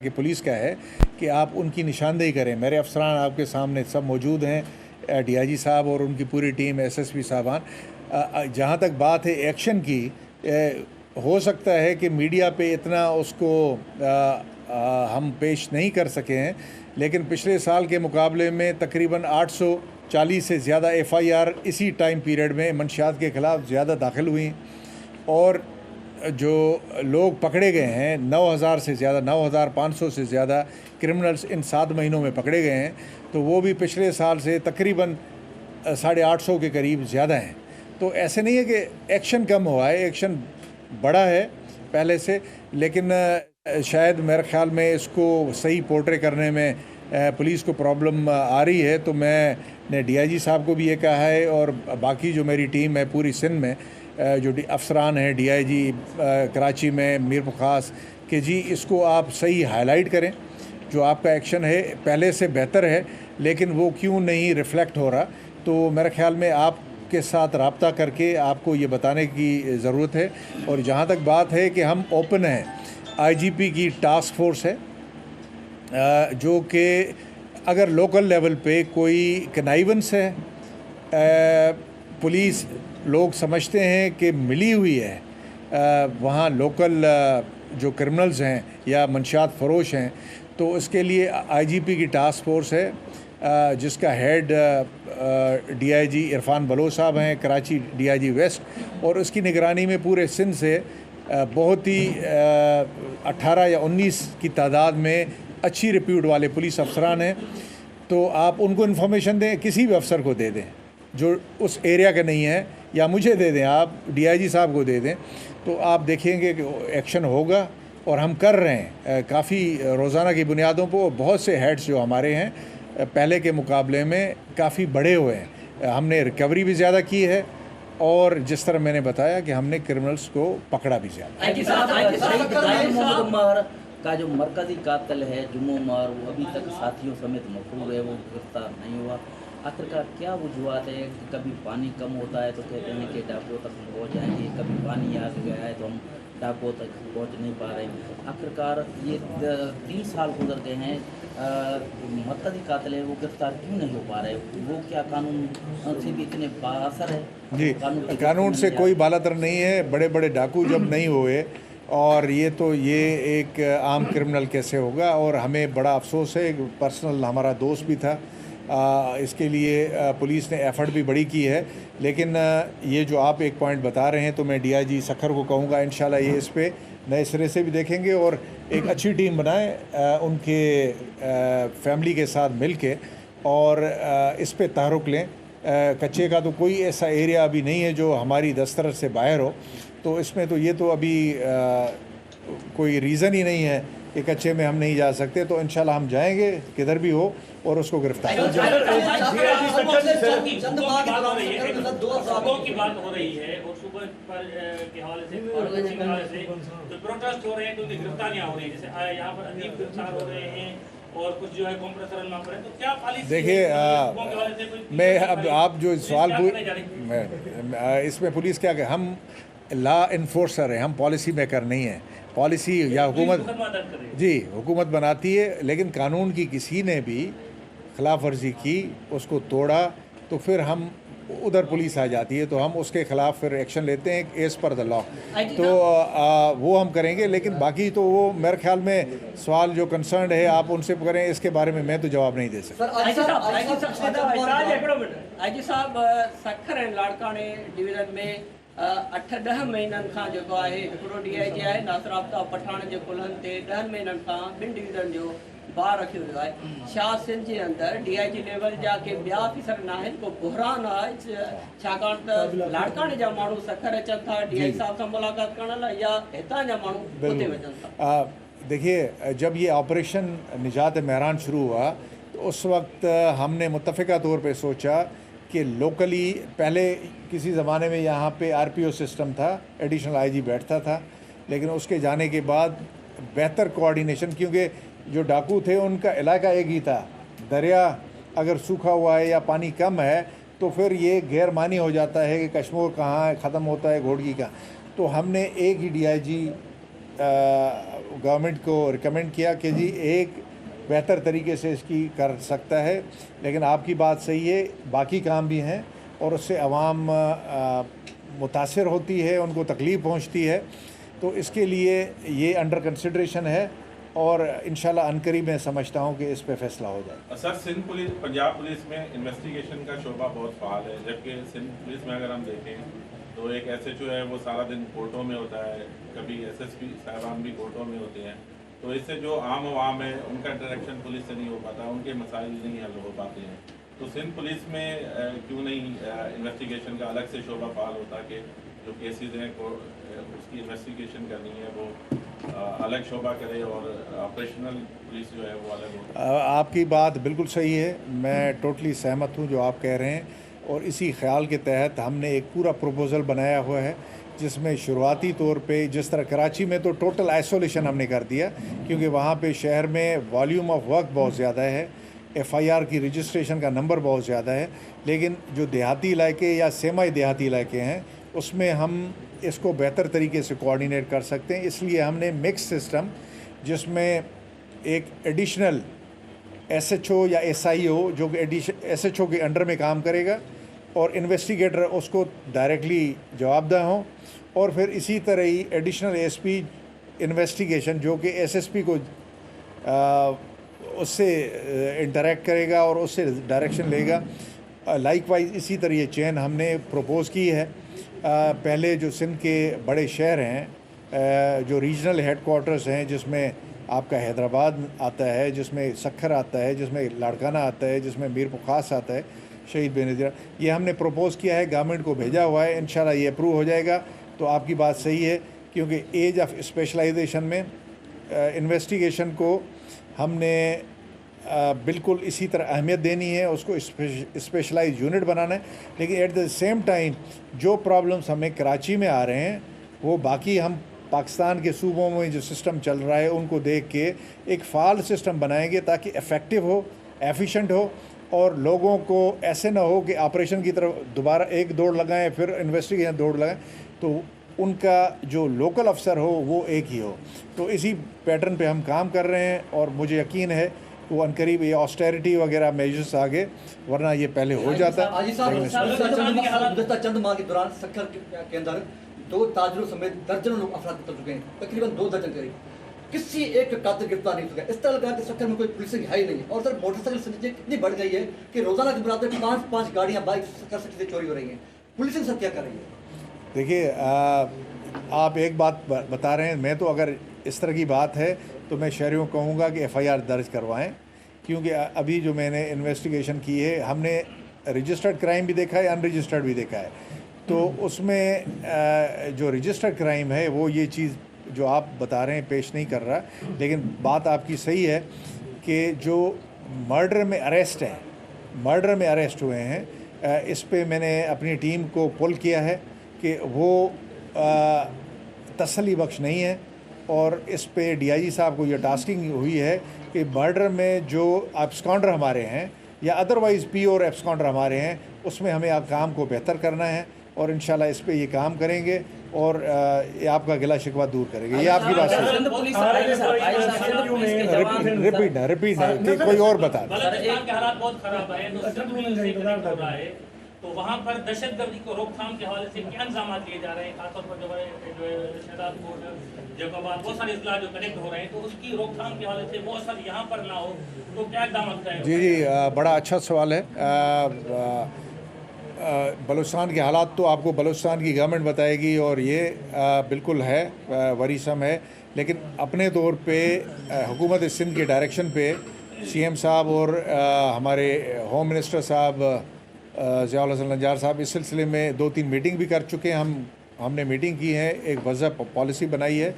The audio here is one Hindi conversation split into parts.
कि पुलिस का है कि आप उनकी निशानदेही करें। मेरे अफसरान आपके सामने सब मौजूद हैं, डीआईजी साहब और उनकी पूरी टीम, एसएसपी साहबान। जहाँ तक बात है एक्शन की, हो सकता है कि मीडिया पे इतना उसको हम पेश नहीं कर सके हैं, लेकिन पिछले साल के मुकाबले में तकरीबन 840 से ज़्यादा एफआईआर इसी टाइम पीरियड में मंशियात के ख़िलाफ़ ज़्यादा दाखिल हुई और जो लोग पकड़े गए हैं 9000 से ज़्यादा, 9500 से ज़्यादा क्रिमिनल्स इन 7 महीनों में पकड़े गए हैं। तो वो भी पिछले साल से तकरीबन 850 के करीब ज़्यादा हैं। तो ऐसे नहीं है कि एक्शन कम हुआ है, एक्शन बड़ा है पहले से, लेकिन शायद मेरे ख्याल में इसको सही पोर्ट्रे करने में पुलिस को प्रॉब्लम आ रही है। तो मैंने डीआईजी साहब को भी ये कहा है और बाकी जो मेरी टीम है पूरी सिंध में, जो अफसरान हैं डीआईजी कराची में, मीरपुर ख़ास, कि जी इसको आप सही हाईलाइट करें। जो आपका एक्शन है पहले से बेहतर है, लेकिन वो क्यों नहीं रिफ़्लेक्ट हो रहा। तो मेरे ख्याल में आपके साथ रब्ता करके आपको ये बताने की ज़रूरत है। और जहाँ तक बात है कि हम ओपन हैं, आईजीपी की टास्क फोर्स है जो कि अगर लोकल लेवल पे कोई कनाइवेंस है, पुलिस लोग समझते हैं कि मिली हुई है वहाँ लोकल जो क्रिमिनल्स हैं या मंशियात फ़रोश हैं, तो इसके लिए आईजीपी की टास्क फोर्स है जिसका हेड डीआईजी इरफान बलोच साहब हैं, कराची डीआईजी वेस्ट, और उसकी निगरानी में पूरे सिंध से बहुत ही 18 या 19 की तादाद में अच्छी रिप्यूट वाले पुलिस अफसरान हैं। तो आप उनको इन्फॉर्मेशन दें, किसी भी अफसर को दे दें जो उस एरिया के नहीं है, या मुझे दे दें, आप डीआईजी साहब को दे दें, तो आप देखेंगे कि एक्शन होगा। और हम कर रहे हैं काफ़ी रोज़ाना की बुनियादों पर। बहुत से हेड्स जो हमारे हैं पहले के मुकाबले में काफ़ी बड़े हुए हैं। हमने रिकवरी भी ज़्यादा की है और जिस तरह मैंने बताया कि हमने क्रिमिनल्स को पकड़ा भी ज़्यादा। का जो मरकजी कातिल है जुम्मो मार, वो अभी तक साथियों समेत मफरूर है, वो गिरफ्तार नहीं हुआ। आखिरकार क्या वजूहत है? कभी पानी कम होता है तो कहते हैं कि डाकुओं तक हम पहुँच जाएंगे, कभी पानी आ गया है तो हम डाकुओं तक पहुँच नहीं पा रहे। आखिरकार ये 3 साल गुजर गए हैं, मरकजी कातिल है वो गिरफ्तार क्यों नहीं हो पा रहे? वो क्या कानून से भी इतने बाअसर है? जी, कानून से कोई बालातर नहीं है। बड़े बड़े डाकू जब नहीं हुए, और ये एक आम क्रिमिनल कैसे होगा। और हमें बड़ा अफसोस है, पर्सनल हमारा दोस्त भी था, इसके लिए पुलिस ने एफ़र्ट भी बड़ी की है। लेकिन ये जो आप एक पॉइंट बता रहे हैं, तो मैं डीआईजी सखर को कहूँगा इंशाल्लाह ये इस पे नए सिरे से भी देखेंगे और एक अच्छी टीम बनाएं उनके फैमिली के साथ मिल के, और इस पे तहरुक लें। कच्चे का तो कोई ऐसा एरिया अभी नहीं है जो हमारी दस्तरस से बाहर हो, तो इसमें तो ये तो अभी कोई रीज़न ही नहीं है कि कच्चे में हम नहीं जा सकते। तो इंशाल्लाह हम जाएंगे किधर भी हो और उसको गिरफ्तार की बात हो रही है और सुबह पर के हवाले से जो प्रोटेस्ट हो रहे हैं, तो उनकी गिरफ्तारियां हो रही हैं, जैसे यहाँ पर अदीब गिरफ्तार हो रहे हैं और कुछ जो है कॉम्प्रेसर में पर है। तो क्या पॉलिसी? देखिए, मैं अब आप जो सवाल इसमें पुलिस क्या, हम लॉ इन्फोर्सर है, हम पॉलिसी मेकर नहीं है। पॉलिसी या हुकूमत, जी हुकूमत बनाती है, लेकिन कानून की किसी ने भी खिलाफ वर्जी की, उसको तोड़ा, तो फिर हम उधर पुलिस आ जाती है, तो हम उसके ख़िलाफ़ फिर एक्शन लेते हैं एज़ पर द लॉ। तो वो हम करेंगे। लेकिन बाकी तो वो मेरे ख्याल में सवाल जो कंसर्न है आप उनसे करें, इसके बारे में मैं तो जवाब नहीं दे सकता। आईजी साहब, सखर ऐं लाड़काने डिवीज़न में 8-10 महीननि खां जेको आहे हिकिड़ो डीआईजी आहे, नासिर आफ्ताब पठाण जे कुल्हनि ते 10 महीननि खां 2 डिवीज़न जो बार रखियो वियो आहे। छा सिंध जे अंदरि डीआईजी लेवल जा के ॿिया ऑफिसर न आहिनि? को बुहरान आहे छाकाणि त लाड़काने जा माण्हू सखर अचनि था डीआईजी साहब सां मुलाक़ात करण लाइ, या हितां जा माण्हू हुते वञनि था? देखिए, जब ये ऑपरेशन निजात महरान शुरू हुआ तो उस वक्त हमने मुत्तफ़िका तौर पे सोचा कि लोकली, पहले किसी ज़माने में यहाँ पे आरपीओ सिस्टम था, एडिशनल आईजी बैठता था, लेकिन उसके जाने के बाद बेहतर कोऑर्डिनेशन, क्योंकि जो डाकू थे उनका इलाका एक ही था, दरिया अगर सूखा हुआ है या पानी कम है तो फिर ये गैर मानी हो जाता है कि कश्मीर कहाँ ख़त्म होता है, घोड़गी कहाँ। तो हमने एक ही डीआईजी गवर्नमेंट को रिकमेंड किया कि जी एक बेहतर तरीके से इसकी कर सकता है, लेकिन आपकी बात सही है, बाकी काम भी हैं और उससे आवाम मुतासर होती है, उनको तकलीफ़ पहुंचती है। तो इसके लिए ये अंडर कंसिडरेशन है और इंशाल्लाह अनकरीब मैं समझता हूँ कि इस पे फैसला हो जाए। Sir, Sindh police, Punjab police में इन्वेस्टिगेशन का शोबा बहुत फाल है, जबकि सिंध पुलिस में अगर हम देखें तो एक SHO है वो सारा दिन कोर्टों में होता है, कभी SSP साहबान भी कोर्टों में होते हैं। तो इससे जो आम आवाम है उनका इंटरेक्शन पुलिस से नहीं हो पाता, उनके मसाइल नहीं हल हो पाते हैं। तो सिंध पुलिस में क्यों नहीं इन्वेस्टिगेशन का अलग से शोबा फाल होता कि जो केसेस हैं उसकी इन्वेस्टिगेशन करनी है वो अलग शोबा करे और ऑपरेशनल पुलिस जो है वो अलग हो। आपकी बात बिल्कुल सही है, मैं टोटली सहमत हूँ जो आप कह रहे हैं, और इसी ख्याल के तहत हमने एक पूरा प्रपोज़ल बनाया हुआ है जिसमें शुरुआती तौर पे जिस तरह कराची में तो टोटल आइसोलेशन हमने कर दिया, क्योंकि वहाँ पे शहर में वॉल्यूम ऑफ वर्क बहुत ज़्यादा है, FIR की रजिस्ट्रेशन का नंबर बहुत ज़्यादा है। लेकिन जो देहाती इलाके या सेमी देहाती इलाके हैं उसमें हम इसको बेहतर तरीके से कोऑर्डिनेट कर सकते हैं, इसलिए हमने मिक्स सिस्टम जिसमें एक एडिशनल SHO या SIO जो कि SHO के अंडर में काम करेगा और इन्वेस्टिगेटर उसको डायरेक्टली जवाबदेह हों, और फिर इसी तरह ही एडिशनल ASP इन्वेस्टिगेशन जो कि SSP को उससे इंटरेक्ट करेगा और उससे डायरेक्शन लेगा। लाइकवाइज इसी तरह ये चेन हमने प्रपोज़ की है। पहले जो सिंध के बड़े शहर हैं, जो रीजनल हेडक्वार्टर्स हैं, जिसमें आपका हैदराबाद आता है, जिसमें सखर आता है, जिसमें लाड़काना आता है, जिसमें मीर पुखास आता है, शहीद बेनज़ीर, ये हमने प्रपोज़ किया है, गवर्नमेंट को भेजा हुआ है, इंशाल्लाह ये अप्रूव हो जाएगा। तो आपकी बात सही है, क्योंकि एज ऑफ स्पेशलाइजेशन में इन्वेस्टिगेशन को हमने बिल्कुल इसी तरह अहमियत देनी है, उसको स्पेशलाइज यूनिट बनाना है। लेकिन एट द सेम टाइम जो प्रॉब्लम्स हमें कराची में आ रहे हैं वो बाकी हम पाकिस्तान के सूबों में जो सिस्टम चल रहा है उनको देख के एक फ़ाल सिस्टम बनाएंगे ताकि इफ़ेक्टिव हो, एफिशिएंट हो, और लोगों को ऐसे ना हो कि ऑपरेशन की तरफ दोबारा एक दौड़ लगाएं फिर इन्वेस्टिगेशन दौड़ लगाएं, तो उनका जो लोकल अफसर हो वो एक ही हो। तो इसी पैटर्न पे हम काम कर रहे हैं और मुझे यकीन है वो अनकरीब ये ऑस्टेरिटी वगैरह मेजर्स आगे, वरना ये पहले हो जाता। चंद माह के दौरान सखर के अंदर 2 ताजरों समेत दर्जनों लोग अफराद कर चुके हैं, तकरीबन 2 दर्जन करीब, किसी एक कातिल गिरफ्तार नहीं हो सका। इस तरह लगा कि सखर में कोई पुलिसिंग है ही नहीं। और सर मोटरसाइकिल संख्या इतनी बढ़ गई है कि रोजाना के बराबर 5-5 गाड़ियाँ बाइक सखर से चोरी हो रही हैं। पुलिसिंग सर क्या कर रही है? देखिए, आप एक बात बता रहे हैं, मैं तो अगर इस तरह की बात है तो मैं शहरियों को कहूँगा कि FIR दर्ज करवाएं, क्योंकि अभी जो मैंने इन्वेस्टिगेशन की है हमने रजिस्टर्ड क्राइम भी देखा है, अनरजिस्टर्ड भी देखा है। तो उसमें जो रजिस्टर्ड क्राइम है वो ये चीज़ जो आप बता रहे हैं पेश नहीं कर रहा, लेकिन बात आपकी सही है कि जो मर्डर में अरेस्ट हुए हैं, इस पे मैंने अपनी टीम को पुल किया है कि वो तसल्ली बख्श नहीं है, और इस पे DIG साहब को ये टास्किंग हुई है कि मर्डर में जो एब्सकॉन्डर हमारे हैं या अदरवाइज़ प्योर एब्सकॉन्डर हमारे हैं उसमें हमें आप काम को बेहतर करना है, और इंशाल्लाह इस पे ये काम करेंगे और ये आपका गिला शिकवा दूर करेंगे। ये आपकी बात है। रिपीट है कि कोई और बता दे। बलूचिस्तान के हालात बहुत खराब है, तो सिंध पुलिस से कनेक्ट हो रहा है, तो वहाँ पर दहशतगर्दी को रोकथाम के हवाले से क्या इंतजाम लिए जा रहे हैं, खासतौर पर जो है शहदादपुर, जैकोबाद, बहुत सारे इस्लाह जो कनेक्ट हो रहे हैं, तो उसकी रोकथाम के हवाले से वो असर यहाँ पर ना हो तो क्या इकदाम करें? जी, बड़ा अच्छा सवाल है। बलूचिस्तान के हालात तो आपको बलूचिस्तान की गवर्नमेंट बताएगी और ये बिल्कुल है, वरीसम है, लेकिन अपने तौर पे हुकूमत सिंध के डायरेक्शन पे CM साहब और हमारे होम मिनिस्टर साहब ज़ियाउल हसन नज्जार साहब इस सिलसिले में 2-3 मीटिंग भी कर चुके हैं। हमने मीटिंग की है, एक वज़ा पॉलिसी बनाई है,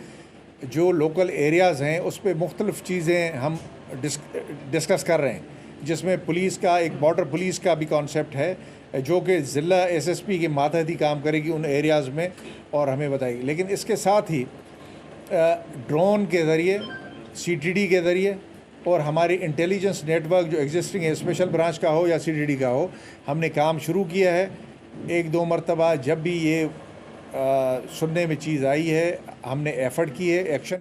जो लोकल एरियाज़ हैं उस पर मुख्तलिफ़ चीज़ें हम डिस्कस कर रहे हैं, जिसमें पुलिस का एक बॉर्डर पुलिस का भी कॉन्सेप्ट है जो कि ज़िला SSP के मातहत ही काम करेगी उन एरियाज़ में और हमें बताएगी। लेकिन इसके साथ ही ड्रोन के ज़रिए, CTD के ज़रिए और हमारी इंटेलिजेंस नेटवर्क जो एग्जिस्टिंग है, स्पेशल ब्रांच का हो या CTD का हो, हमने काम शुरू किया है। 1-2 मरतबा जब भी ये सुनने में चीज़ आई है हमने एफ़र्ट की है, एक्शन